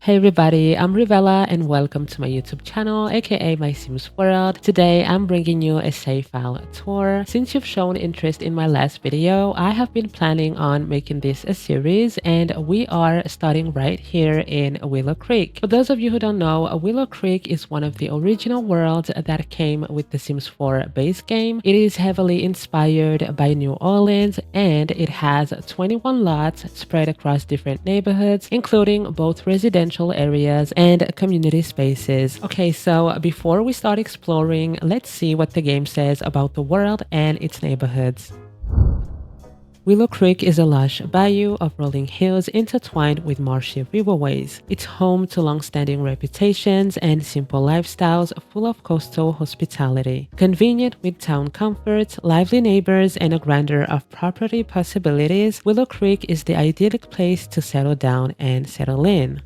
Hey everybody, I'm Rivella and welcome to my YouTube channel, aka My Sims World. Today I'm bringing you a savefile tour. Since you've shown interest in my last video, I have been planning on making this a series and we are starting right here in Willow Creek. For those of you who don't know, Willow Creek is one of the original worlds that came with the Sims 4 base game. It is heavily inspired by New Orleans and it has 21 lots spread across different neighborhoods, including both residential areas and community spaces. Okay, so before we start exploring, let's see what the game says about the world and its neighborhoods. Willow Creek is a lush bayou of rolling hills intertwined with marshy riverways. It's home to long-standing reputations and simple lifestyles full of coastal hospitality. Convenient with town comforts, lively neighbors, and a grandeur of property possibilities, Willow Creek is the idyllic place to settle down and settle in.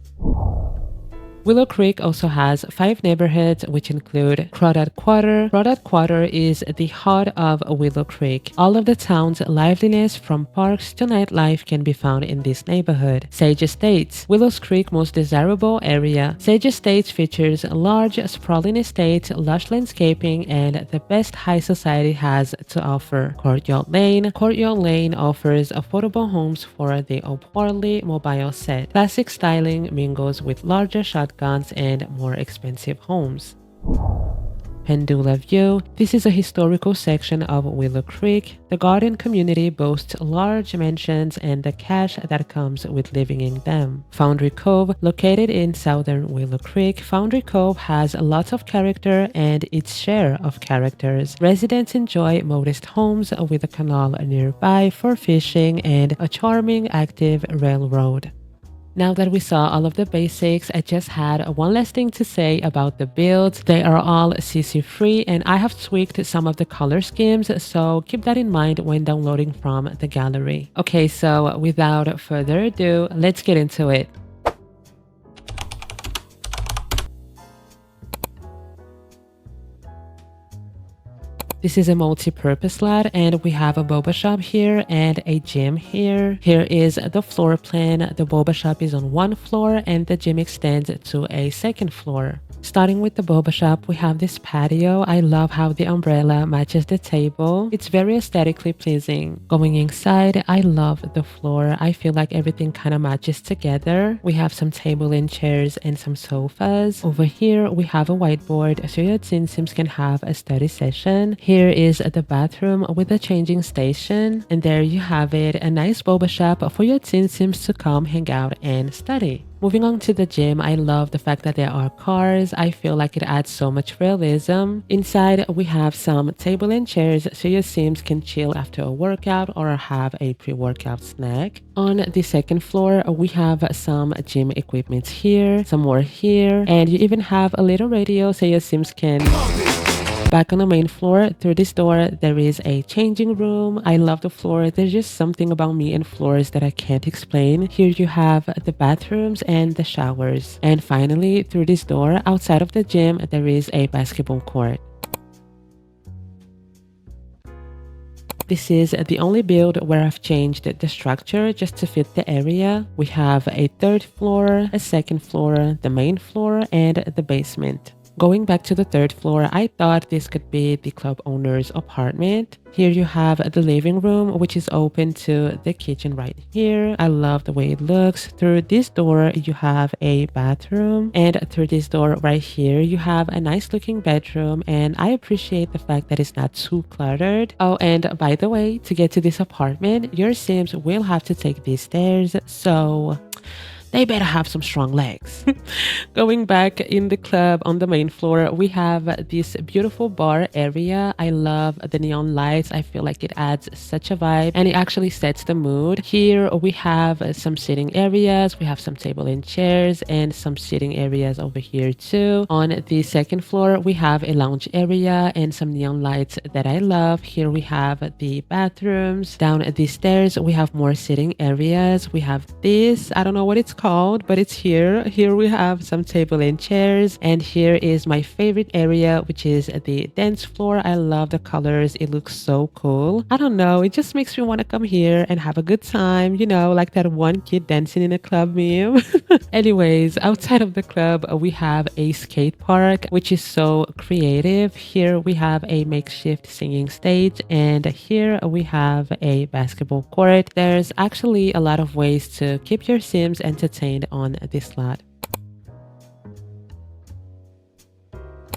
Willow Creek also has 5 neighborhoods which include Crawdad Quarter. Crawdad Quarter is the heart of Willow Creek. All of the town's liveliness from parks to nightlife can be found in this neighborhood. Sage Estates, Willow's Creek's most desirable area. Sage Estates features large, sprawling estates, lush landscaping, and the best high society has to offer. Courtyard Lane. Courtyard Lane offers affordable homes for the upwardly mobile set. Classic styling mingles with larger shotguns and more expensive homes. Pendula View. This is a historical section of Willow Creek. The garden community boasts large mansions and the cash that comes with living in them. Foundry Cove. Located in southern Willow Creek, Foundry Cove has lots of character and its share of characters. Residents enjoy modest homes with a canal nearby for fishing and a charming active railroad. Now that we saw all of the basics, I just had one last thing to say about the builds. They are all CC free and I have tweaked some of the color schemes, so keep that in mind when downloading from the gallery. Okay, so without further ado, let's get into it. This is a multi-purpose lot and we have a boba shop here and a gym here. Here is the floor plan. The boba shop is on one floor and the gym extends to a second floor. Starting with the boba shop, we have this patio. I love how the umbrella matches the table. It's very aesthetically pleasing. Going inside, I love the floor. I feel like everything kind of matches together. We have some table and chairs and some sofas. Over here, we have a whiteboard so your Teen Sims can have a study session. Here is the bathroom with a changing station. And there you have it, a nice boba shop for your Teen Sims to come hang out and study. Moving on to the gym, I love the fact that there are cars. I feel like it adds so much realism. Inside, we have some table and chairs so your Sims can chill after a workout or have a pre-workout snack. On the second floor, we have some gym equipment here, some more here, and you even have a little radio so your Sims can... Back on the main floor, through this door, there is a changing room. I love the floor. There's just something about me and floors that I can't explain. Here you have the bathrooms and the showers. And finally, through this door, outside of the gym, there is a basketball court. This is the only build where I've changed the structure just to fit the area. We have a third floor, a second floor, the main floor, and the basement. Going back to the third floor, I thought this could be the club owner's apartment. Here you have the living room, which is open to the kitchen right here. I love the way it looks. Through this door, you have a bathroom. And through this door right here, you have a nice looking bedroom. And I appreciate the fact that it's not too cluttered. Oh, and by the way, to get to this apartment, your Sims will have to take these stairs. So... they better have some strong legs. Going back in the club on the main floor, we have this beautiful bar area. I love the neon lights. I feel like it adds such a vibe and it actually sets the mood. Here we have some sitting areas. We have some table and chairs and some sitting areas over here too. On the second floor, we have a lounge area and some neon lights that I love. Here we have the bathrooms. Down the stairs, we have more sitting areas. We have this, I don't know what it's called. called, but it's here. Here we have some table and chairs, and here is my favorite area, which is the dance floor. I love the colors. It looks so cool. I don't know. It just makes me want to come here and have a good time, you know, like that one kid dancing in a club meme. Anyways, outside of the club, we have a skate park, which is so creative. Here we have a makeshift singing stage, and here we have a basketball court. There's actually a lot of ways to keep your Sims entertained on this lot.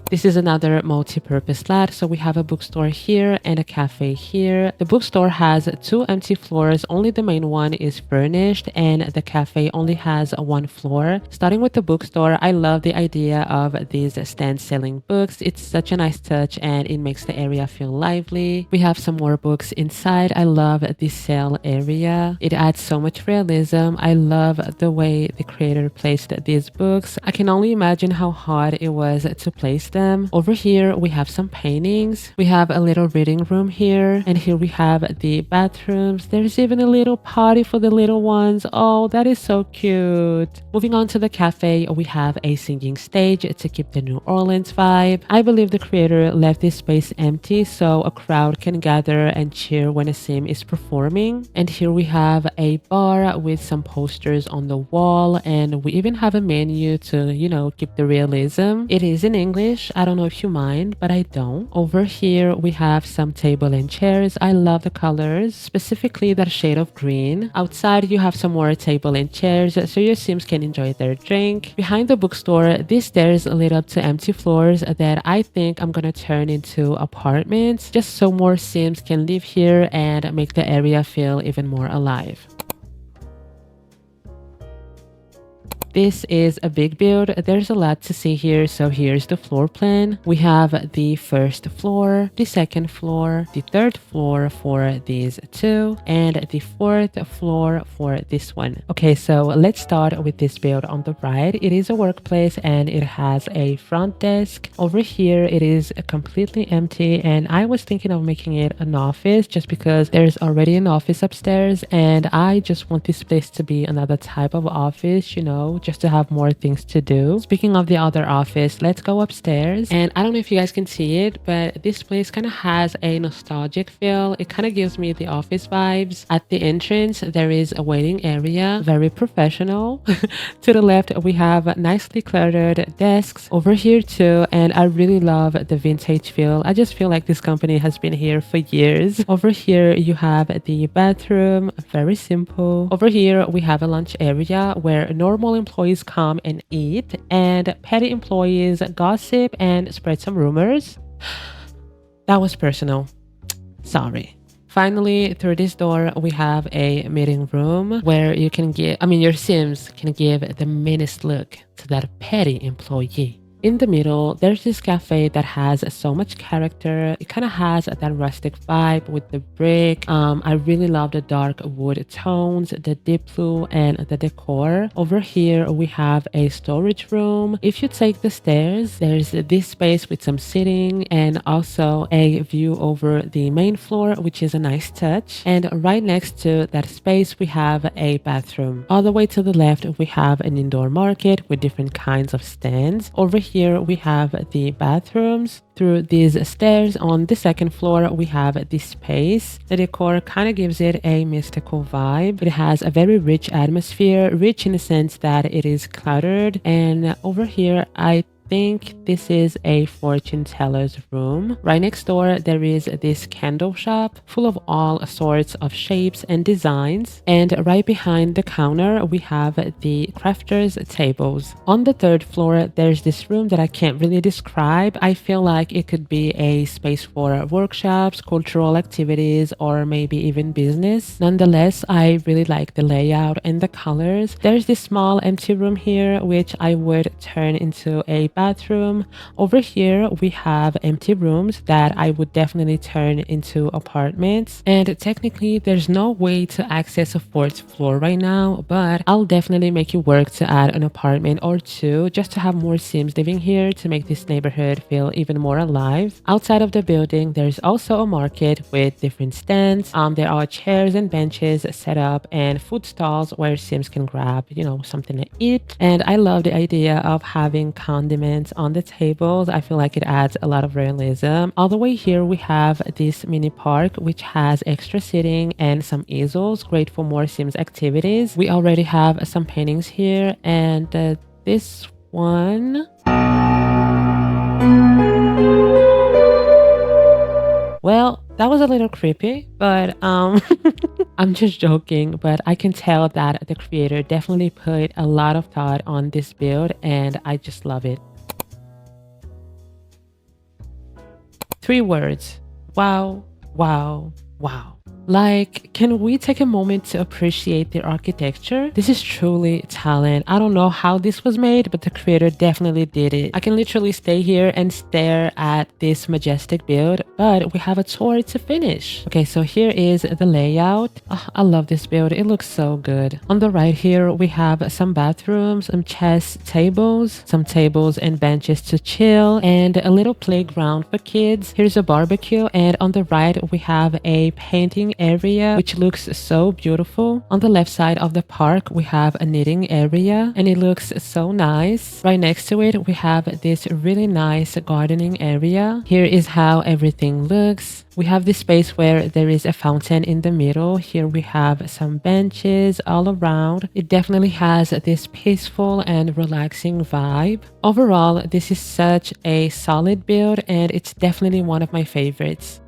This is another multi-purpose lot. So we have a bookstore here and a cafe here. The bookstore has 2 empty floors. Only the main one is furnished, and the cafe only has 1 floor. Starting with the bookstore, I love the idea of these stands selling books. It's such a nice touch and it makes the area feel lively. We have some more books inside. I love the sale area. It adds so much realism. I love the way the creator placed these books. I can only imagine how hard it was to place them. Over here we have some paintings. We have a little reading room here, and here we have the bathrooms. There's even a little party for the little ones. Oh, that is so cute. Moving on to the cafe, we have a singing stage to keep the New Orleans vibe. I believe the creator left this space empty so a crowd can gather and cheer when a sim is performing. And here we have a bar with some posters on the wall, and we even have a menu to, you know, keep the realism. It is in English. I don't know if you mind, but I don't. Over here we have some table and chairs. I love the colors, specifically that shade of green. Outside you have some more table and chairs so your Sims can enjoy their drink. Behind the bookstore, these stairs lead up to empty floors that I think I'm gonna turn into apartments, just so more Sims can live here and make the area feel even more alive. This is a big build. There's a lot to see here. So here's the floor plan. We have the first floor, the second floor, the third floor for these 2, and the 4th floor for this one. Okay, so let's start with this build on the right. It is a workplace and it has a front desk. Over here it is completely empty, and I was thinking of making it an office just because there's already an office upstairs, and I just want this place to be another type of office, you know, just to have more things to do. Speaking of the other office, let's go upstairs. And I don't know if you guys can see it, but this place kind of has a nostalgic feel. It kind of gives me the office vibes. At the entrance, there is a waiting area, very professional. To the left, we have nicely cluttered desks over here too, and I really love the vintage feel. I just feel like this company has been here for years. Over here, you have the bathroom, very simple. Over here, we have a lunch area where normal employees come and eat, and petty employees gossip and spread some rumors. That was personal. Sorry. Finally, through this door, we have a meeting room where you can your Sims can give the meanest look to that petty employee. In the middle, there's this cafe that has so much character. It kind of has that rustic vibe with the brick. I really love the dark wood tones, the deep blue, and the decor. Over here, we have a storage room. If you take the stairs, there's this space with some seating and also a view over the main floor, which is a nice touch. And right next to that space, we have a bathroom. All the way to the left, we have an indoor market with different kinds of stands. Over here we have the bathrooms. Through these stairs on the second floor, we have this space. The decor kind of gives it a mystical vibe. It has a very rich atmosphere, rich in the sense that it is cluttered. And over here, I think this is a fortune teller's room. Right next door, there is this candle shop full of all sorts of shapes and designs. And right behind the counter, we have the crafters tables. On the third floor, there's this room that I can't really describe. I feel like it could be a space for workshops, cultural activities, or maybe even business. Nonetheless, I really like the layout and the colors. There's this small empty room here, which I would turn into a bathroom. Over here, we have empty rooms that I would definitely turn into apartments. And technically, there's no way to access a fourth floor right now, but I'll definitely make it work to add an apartment or two just to have more Sims living here to make this neighborhood feel even more alive. Outside of the building, there's also a market with different stands. There are chairs and benches set up and food stalls where Sims can grab, something to eat. And I love the idea of having condiments on the tables. I feel like it adds a lot of realism. All the way here, we have this mini park, which has extra seating and some easels, great for more Sims activities. We already have some paintings here, and this one... Well, that was a little creepy, but I'm just joking, but I can tell that the creator definitely put a lot of thought on this build, and I just love it. 3 words. Wow, wow, wow. Like, can we take a moment to appreciate the architecture? This is truly talent. I don't know how this was made, but the creator definitely did it. I can literally stay here and stare at this majestic build, but we have a tour to finish. Okay, so here is the layout. Oh, I love this build. It looks so good. On the right here, we have some bathrooms, some chess tables, some tables and benches to chill, and a little playground for kids. Here's a barbecue, and on the right, we have a painting area which looks so beautiful. On the left side of the park, we have a knitting area, and it looks so nice. Right next to it, we have this really nice gardening area. Here is how everything looks. We have this space where there is a fountain in the middle. Here we have some benches all around. It definitely has this peaceful and relaxing vibe. Overall, this is such a solid build, and it's definitely one of my favorites.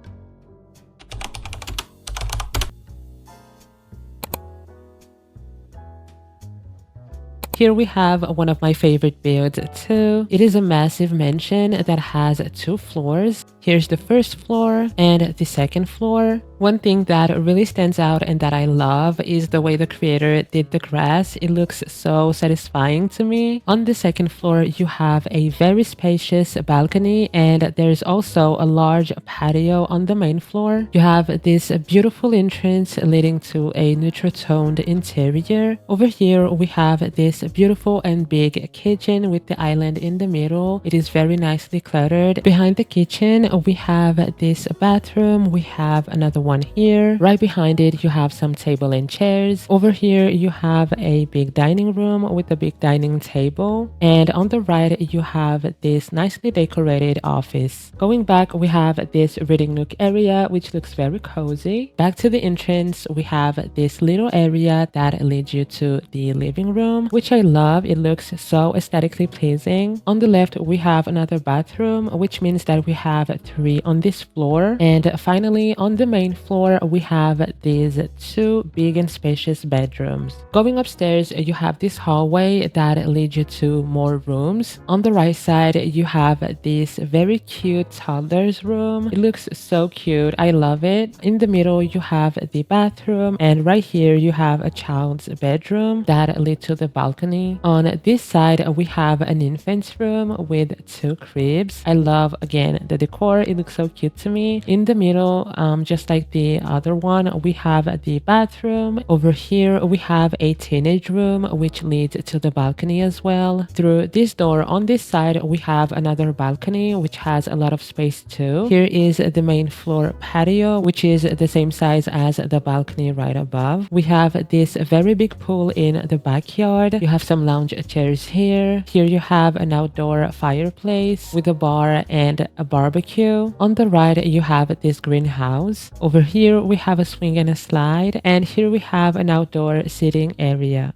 Here we have one of my favorite builds too. It is a massive mansion that has 2 floors. Here's the first floor and the second floor. One thing that really stands out and that I love is the way the creator did the grass. It looks so satisfying to me. On the second floor, you have a very spacious balcony, and there's also a large patio on the main floor. You have this beautiful entrance leading to a neutral toned interior. Over here, we have this beautiful and big kitchen with the island in the middle. It is very nicely cluttered. Behind the kitchen, we have this bathroom. We have another one here. Right behind it, you have some table and chairs. Over here, you have a big dining room with a big dining table. And on the right, you have this nicely decorated office. Going back, we have this reading nook area, which looks very cozy. Back to the entrance, we have this little area that leads you to the living room, which I love. It looks so aesthetically pleasing. On the left, we have another bathroom, which means that we have 3 on this floor. And finally, on the main floor, we have these 2 big and spacious bedrooms. Going upstairs, you have this hallway that leads you to more rooms. On the right side, you have this very cute toddler's room. It looks so cute. I love it. In the middle, you have the bathroom, and right here, you have a child's bedroom that leads to the balcony. On this side, we have an infant's room with 2 cribs. I love, again, the decor. It looks so cute to me. In the middle, just like the other one, we have the bathroom. Over here, we have a teenage room, which leads to the balcony as well. Through this door on this side, we have another balcony, which has a lot of space too. Here is the main floor patio, which is the same size as the balcony right above. We have this very big pool in the backyard. You have some lounge chairs here. Here you have an outdoor fireplace with a bar and a barbecue. On the right, you have this greenhouse. Over here, we have a swing and a slide. And here we have an outdoor seating area.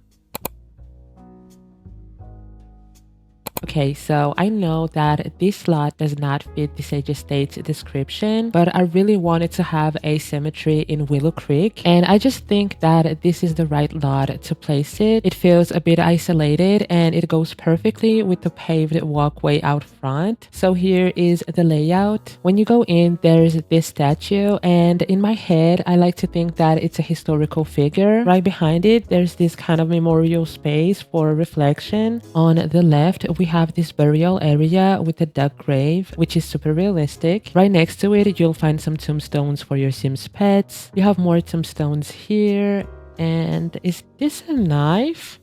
Okay, so I know that this lot does not fit the Sage Estates description, but I really wanted to have a cemetery in Willow Creek, and I just think that this is the right lot to place it. It feels a bit isolated, and it goes perfectly with the paved walkway out front. So here is the layout. When you go in, there's this statue, and in my head, I like to think that it's a historical figure. Right behind it, there's this kind of memorial space for reflection. On the left, we have this burial area with a duck grave, which is super realistic. Right next to it, you'll find some tombstones for your Sims pets. You have more tombstones here. And is this a knife?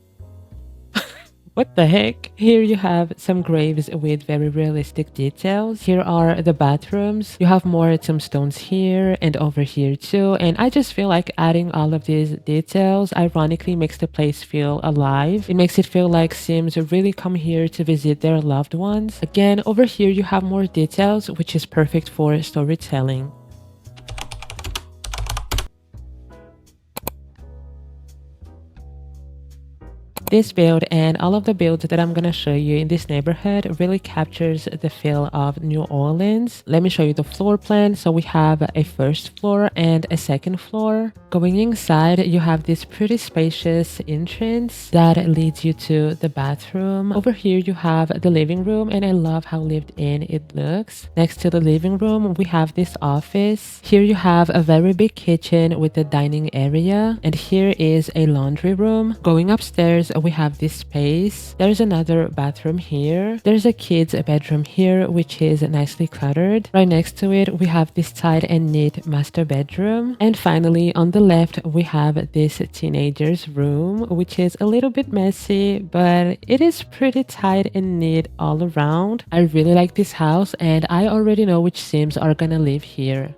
What the heck? Here you have some graves with very realistic details. Here are the bathrooms. You have more tombstones here and over here too. And I just feel like adding all of these details ironically makes the place feel alive. It makes it feel like Sims really come here to visit their loved ones. Again, over here you have more details, which is perfect for storytelling. This build and all of the builds that I'm gonna show you in this neighborhood really captures the feel of New Orleans. Let me show you the floor plan. So we have a first floor and a second floor. Going inside, you have this pretty spacious entrance that leads you to the bathroom. Over here, you have the living room, and I love how lived in it looks. Next to the living room, we have this office. Here you have a very big kitchen with a dining area, and here is a laundry room. Going upstairs, we have this space. There's another bathroom here. There's a kid's bedroom here, which is nicely cluttered. Right next to it, we have this tight and neat master bedroom. And finally, on the left, we have this teenager's room, which is a little bit messy, but it is pretty tight and neat all around. I really like this house, and I already know which Sims are gonna live here.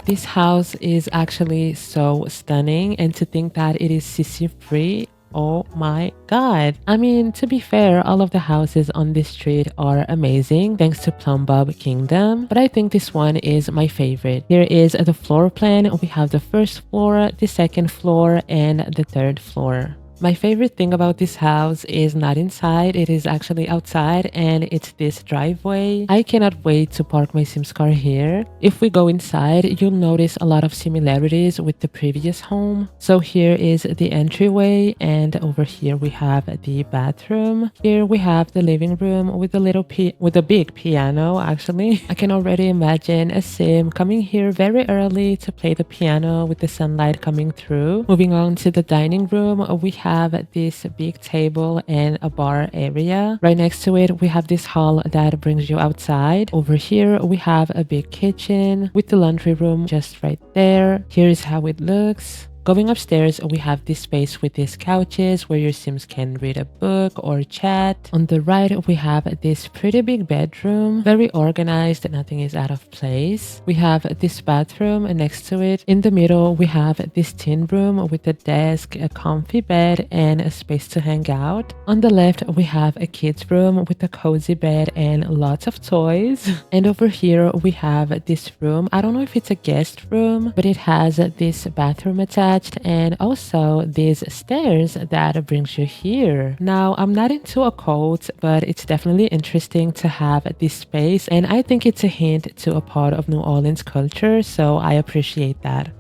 This house is actually so stunning, and to think that it is CC free, oh my god. I mean, to be fair, all of the houses on this street are amazing thanks to Plumbub Kingdom, but I think this one is my favorite. Here is the floor plan. We have the first floor, the second floor, and the third floor. My favorite thing about this house is not inside, it is actually outside, and it's this driveway. I cannot wait to park my Sims car here. If we go inside, you'll notice a lot of similarities with the previous home. So here is the entryway, and over here we have the bathroom. Here we have the living room with a big piano actually. I can already imagine a Sim coming here very early to play the piano with the sunlight coming through. Moving on to the dining room, we have this big table and a bar area. Right next to it, we have this hall that brings you outside. Over here, we have a big kitchen with the laundry room just right there. Here's how it looks. Going upstairs, we have this space with these couches where your Sims can read a book or chat. On the right, we have this pretty big bedroom, very organized, nothing is out of place. We have this bathroom next to it. In the middle, we have this tin room with a desk, a comfy bed, and a space to hang out. On the left, we have a kid's room with a cozy bed and lots of toys. And over here, we have this room. I don't know if it's a guest room, but it has this bathroom attached and also these stairs that brings you here. Now, I'm not into a cult, but it's definitely interesting to have this space, and I think it's a hint to a part of New Orleans culture, so I appreciate that.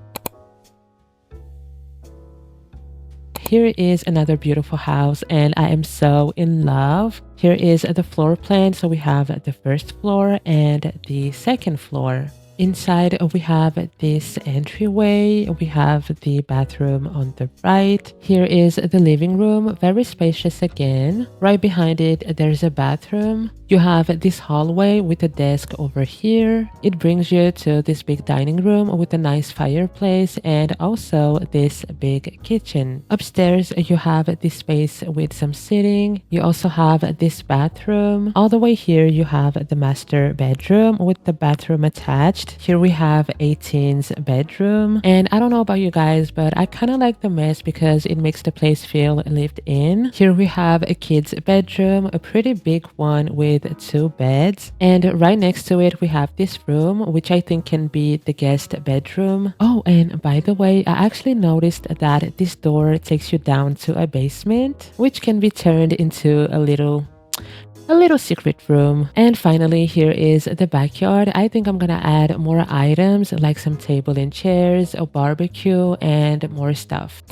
Here is another beautiful house, and I am so in love. Here is the floor plan. So we have the first floor and the second floor. Inside, we have this entryway. We have the bathroom on the right. Here is the living room, very spacious again. Right behind it, there's a bathroom. You have this hallway with a desk over here. It brings you to this big dining room with a nice fireplace and also this big kitchen. Upstairs, you have this space with some seating. You also have this bathroom. All the way here, you have the master bedroom with the bathroom attached. Here we have 18's bedroom, and I don't know about you guys, but I kind of like the mess because it makes the place feel lived in. Here we have a kid's bedroom, a pretty big one with 2 beds, and right next to it we have this room, which I think can be the guest bedroom. Oh, and by the way, I actually noticed that this door takes you down to a basement, which can be turned into a little secret room. And finally, here is the backyard. I think I'm gonna add more items like some table and chairs, a barbecue, and more stuff.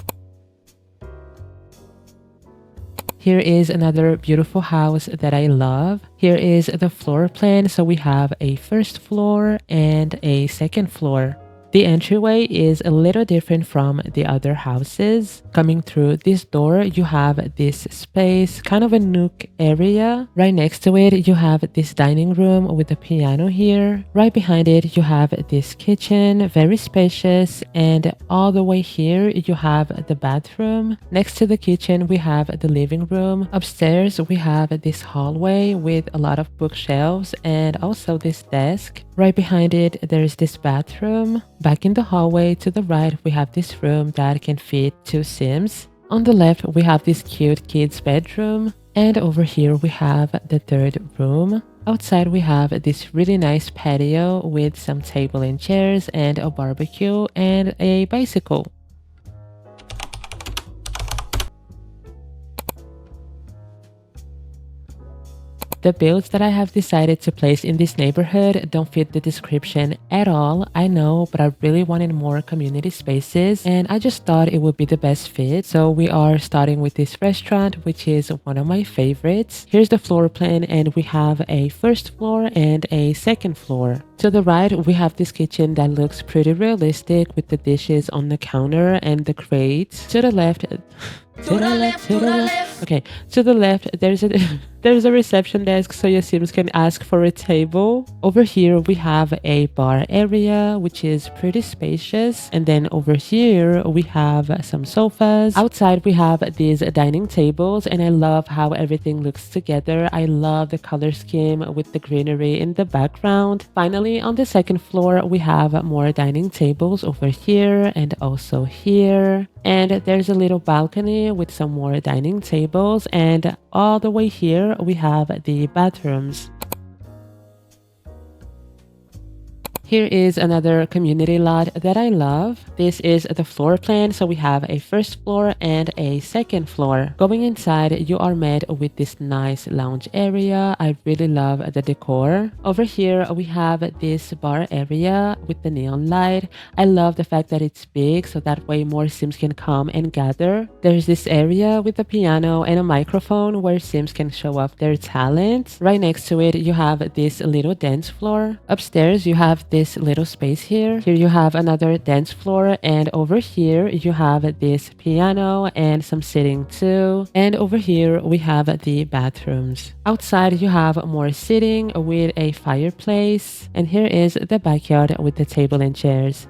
Here is another beautiful house that I love. Here is the floor plan. So we have a first floor and a second floor. The entryway is a little different from the other houses. Coming through this door, you have this space, kind of a nook area. Right next to it, you have this dining room with a piano here. Right behind it, you have this kitchen, very spacious, and all the way here, you have the bathroom. Next to the kitchen, we have the living room. Upstairs, we have this hallway with a lot of bookshelves and also this desk. Right behind it, there is this bathroom. Back in the hallway to the right, we have this room that can fit 2 Sims. On the left, we have this cute kids' bedroom. And over here, we have the 3rd room. Outside, we have this really nice patio with some table and chairs and a barbecue and a bicycle. The builds that I have decided to place in this neighborhood don't fit the description at all, I know, but I really wanted more community spaces and I just thought it would be the best fit. So we are starting with this restaurant, which is one of my favorites. Here's the floor plan and we have a 1st floor and a 2nd floor. To the right, we have this kitchen that looks pretty realistic with the dishes on the counter and the crates. To the left, okay, to the left, there's a reception desk so your Sims can ask for a table. Over here, we have a bar area, which is pretty spacious. And then over here, we have some sofas. Outside, we have these dining tables, and I love how everything looks together. I love the color scheme with the greenery in the background. Finally, on the 2nd floor, we have more dining tables over here and also here. And there's a little balcony with some more dining tables, and all the way here we have the bathrooms. Here is another community lot that I love. This is the floor plan. So we have a 1st floor and a 2nd floor. Going inside, you are met with this nice lounge area. I really love the decor. Over here, we have this bar area with the neon light. I love the fact that it's big, so that way more Sims can come and gather. There's this area with a piano and a microphone where Sims can show off their talents. Right next to it, you have this little dance floor. Upstairs, you have this little space here. Here you have another dance floor, and over here you have this piano and some sitting too. And over here we have the bathrooms. Outside you have more sitting with a fireplace, and here is the backyard with the table and chairs.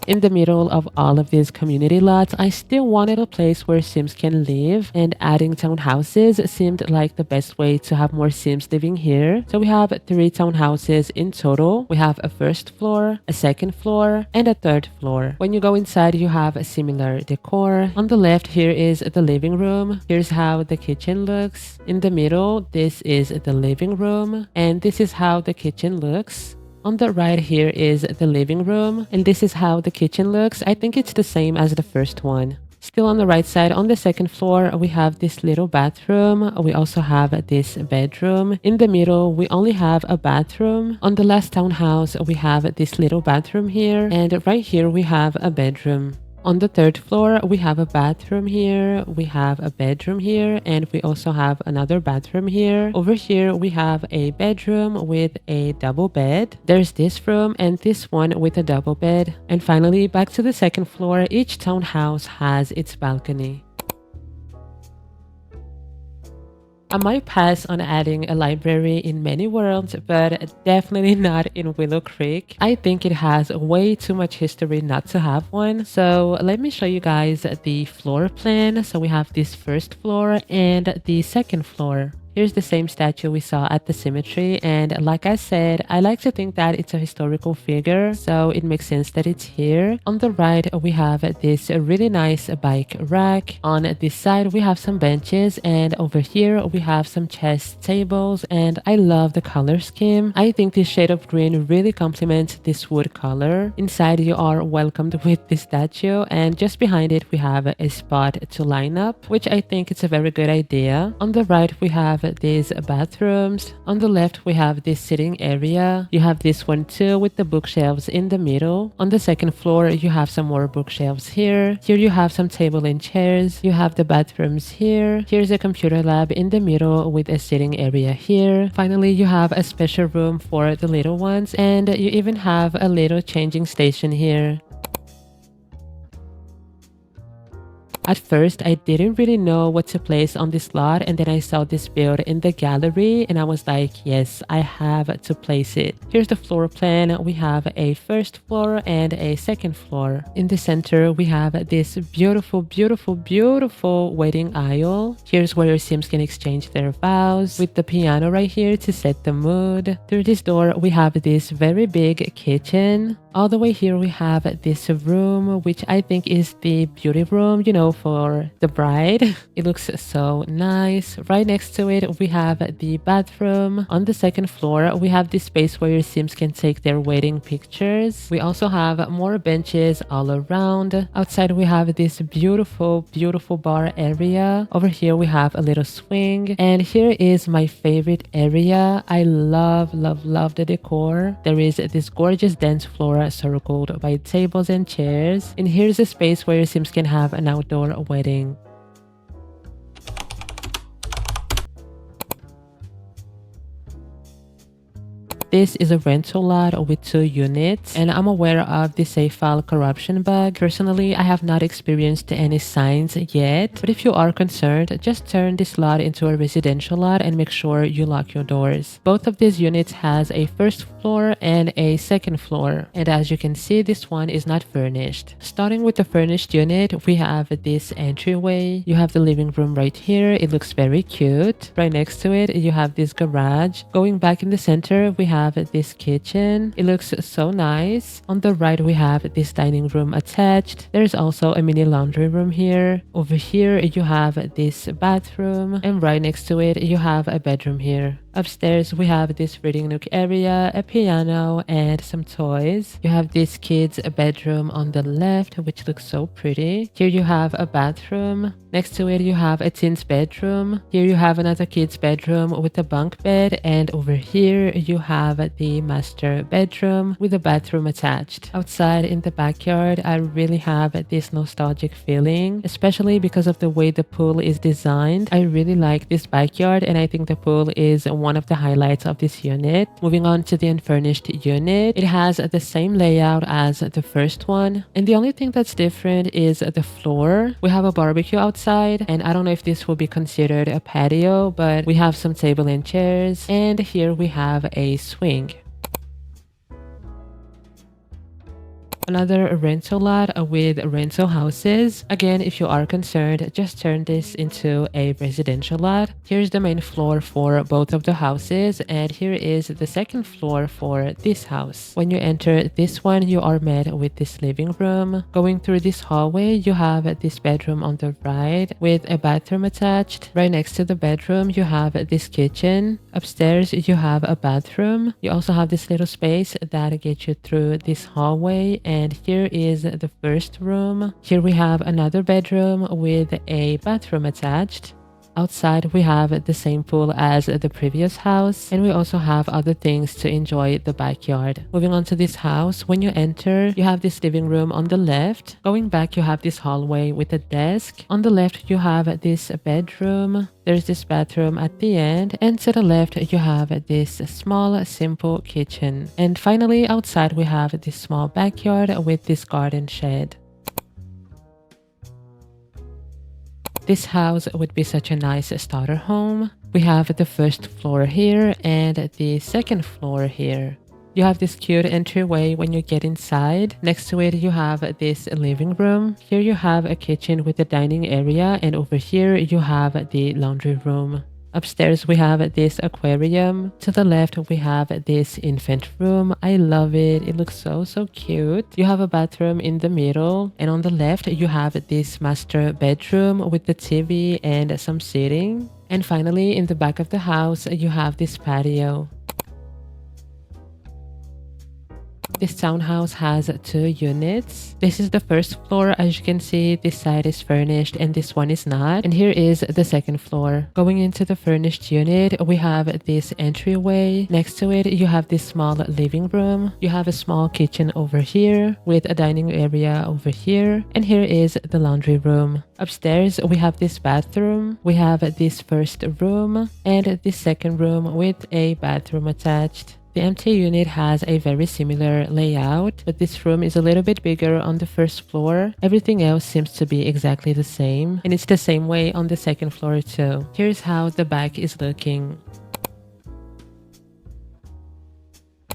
In the middle of all of these community lots, I still wanted a place where Sims can live, and adding townhouses seemed like the best way to have more Sims living here. So we have 3 townhouses in total. We have a 1st floor, a 2nd floor, and a 3rd floor. When you go inside, you have a similar decor. On the left, here is the living room. Here's how the kitchen looks. In the middle, this is the living room, and this is how the kitchen looks. On the right here is the living room, and this is how the kitchen looks. I think it's the same as the first one. Still on the right side, on the 2nd floor, we have this little bathroom. We also have this bedroom. In the middle, we only have a bathroom. On the last townhouse, we have this little bathroom here, and right here we have a bedroom. On the 3rd floor, we have a bathroom here, we have a bedroom here, and we also have another bathroom here. Over here, we have a bedroom with a double bed. There's this room and this one with a double bed. And finally, back to the 2nd floor, each townhouse has its balcony. I might pass on adding a library in many worlds, but definitely not in Willow Creek. I think it has way too much history not to have one. So let me show you guys the floor plan. So we have this 1st floor and the 2nd floor. Here's the same statue we saw at the cemetery, and like I said, I like to think that it's a historical figure, so it makes sense that it's here. On the right, we have this really nice bike rack. On this side, we have some benches, and over here, we have some chess tables, and I love the color scheme. I think this shade of green really complements this wood color. Inside, you are welcomed with this statue, and just behind it, we have a spot to line up, which I think is a very good idea. On the right, we have these bathrooms. On the left, we have this sitting area. You have this one too with the bookshelves in the middle. On the second floor, you have some more bookshelves here. Here you have some table and chairs. You have the bathrooms here. Here's a computer lab in the middle with a sitting area here. Finally, you have a special room for the little ones, and you even have a little changing station here. At first, I didn't really know what to place on this lot, and then I saw this build in the gallery and I was like, yes, I have to place it. Here's the floor plan. We have a first floor and a second floor. In the center, we have this beautiful, beautiful, beautiful waiting aisle. Here's where your Sims can exchange their vows, with the piano right here to set the mood. Through this door, we have this very big kitchen. All the way here, we have this room, which I think is the beauty room, you know, for the bride. It looks so nice. Right next to it, we have the bathroom. On the second floor, we have this space where your Sims can take their wedding pictures. We also have more benches all around. Outside, we have this beautiful, beautiful bar area. Over here, we have a little swing. And here is my favorite area. I love, love, love the decor. There is this gorgeous dance floor circled by tables and chairs. And here's a space where your Sims can have an outdoor wedding. This is a rental lot with 2 units, and I'm aware of the savefile corruption bug. Personally, I have not experienced any signs yet, but if you are concerned, just turn this lot into a residential lot and make sure you lock your doors. Both of these units has a first floor and a second floor, and as you can see, this one is not furnished. Starting with the furnished unit, we have this entryway. You have the living room right here. It looks very cute. Right next to it, you have this garage. Going back in the center, we have this kitchen. It looks so nice. On the right, we have this dining room attached. There's also a mini laundry room here. Over here, you have this bathroom, and right next to it, you have a bedroom here. Upstairs, we have this reading nook area, a piano, and some toys. You have this kid's bedroom on the left, which looks so pretty. Here you have a bathroom. Next to it, you have a teen's bedroom. Here you have another kid's bedroom with a bunk bed. And over here, you have the master bedroom with a bathroom attached. Outside in the backyard, I really have this nostalgic feeling, especially because of the way the pool is designed. I really like this backyard, and I think the pool is one of the highlights of this unit. Moving on to the unfurnished unit, it has the same layout as the first one, and the only thing that's different is the floor. We have a barbecue outside, and I don't know if this will be considered a patio, but we have some table and chairs, and here we have a swing. Another rental lot with rental houses. Again, if you are concerned, just turn this into a residential lot. Here's the main floor for both of the houses, and here is the second floor for this house. When you enter this one, you are met with this living room. Going through this hallway, you have this bedroom on the right with a bathroom attached. Right next to the bedroom, you have this kitchen. Upstairs, you have a bathroom. You also have this little space that gets you through this hallway, and here is the first room. Here we have another bedroom with a bathroom attached. Outside, we have the same pool as the previous house, and we also have other things to enjoy the backyard. Moving on to this house, when you enter, you have this living room on the left. Going back, you have this hallway with a desk. On the left, you have this bedroom. There's this bathroom at the end, and to the left, you have this small, simple kitchen. And finally, outside, we have this small backyard with this garden shed. This house would be such a nice starter home. We have the first floor here and the second floor here. You have this cute entryway when you get inside. Next to it, you have this living room. Here you have a kitchen with a dining area, and over here you have the laundry room. Upstairs, we have this aquarium. To the left, we have this infant room. I love it. It looks so, so cute. You have a bathroom in the middle. And on the left, you have this master bedroom with the TV and some seating. And finally, in the back of the house, you have this patio. This townhouse has 2 units. This is the first floor. As you can see, this side is furnished and this one is not. And here is the second floor. Going into the furnished unit, we have this entryway. Next to it, you have this small living room. You have a small kitchen over here with a dining area over here. And here is the laundry room. Upstairs, we have this bathroom. We have this first room and this second room with a bathroom attached. The empty unit has a very similar layout, but this room is a little bit bigger on the first floor. Everything else seems to be exactly the same, and it's the same way on the second floor too. Here's how the back is looking.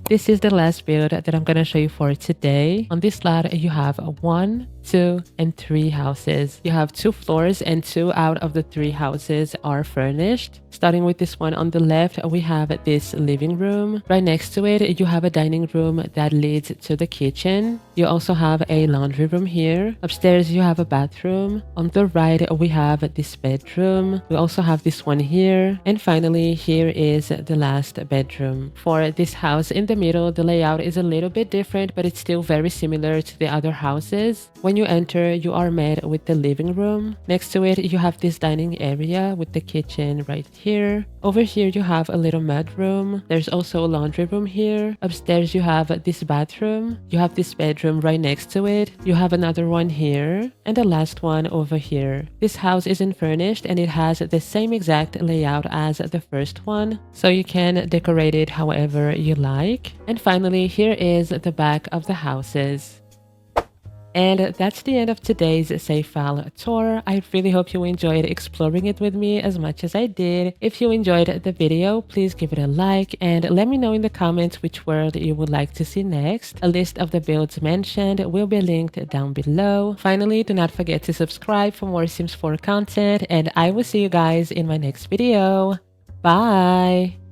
This is the last build that I'm gonna show you for today. On this lot, you have 1, 2, and 3 houses. You have 2 floors and 2 out of the 3 houses are furnished. Starting with this one on the left, we have this living room. Right next to it, you have a dining room that leads to the kitchen. You also have a laundry room here. Upstairs, you have a bathroom. On the right, we have this bedroom. We also have this one here. And finally, here is the last bedroom. For this house in the middle, the layout is a little bit different, but it's still very similar to the other houses. When you enter, you are met with the living room. Next to it, you have this dining area with the kitchen right here. Over here, you have a little mud room. There's also a laundry room here. Upstairs, you have this bathroom. You have this bedroom right next to it. You have another one here. And the last one over here. This house isn't furnished and it has the same exact layout as the first one. So you can decorate it however you like. And finally, here is the back of the houses. And that's the end of today's save file tour. I really hope you enjoyed exploring it with me as much as I did. If you enjoyed the video, please give it a like and let me know in the comments which world you would like to see next. A list of the builds mentioned will be linked down below. Finally, do not forget to subscribe for more Sims 4 content and I will see you guys in my next video. Bye!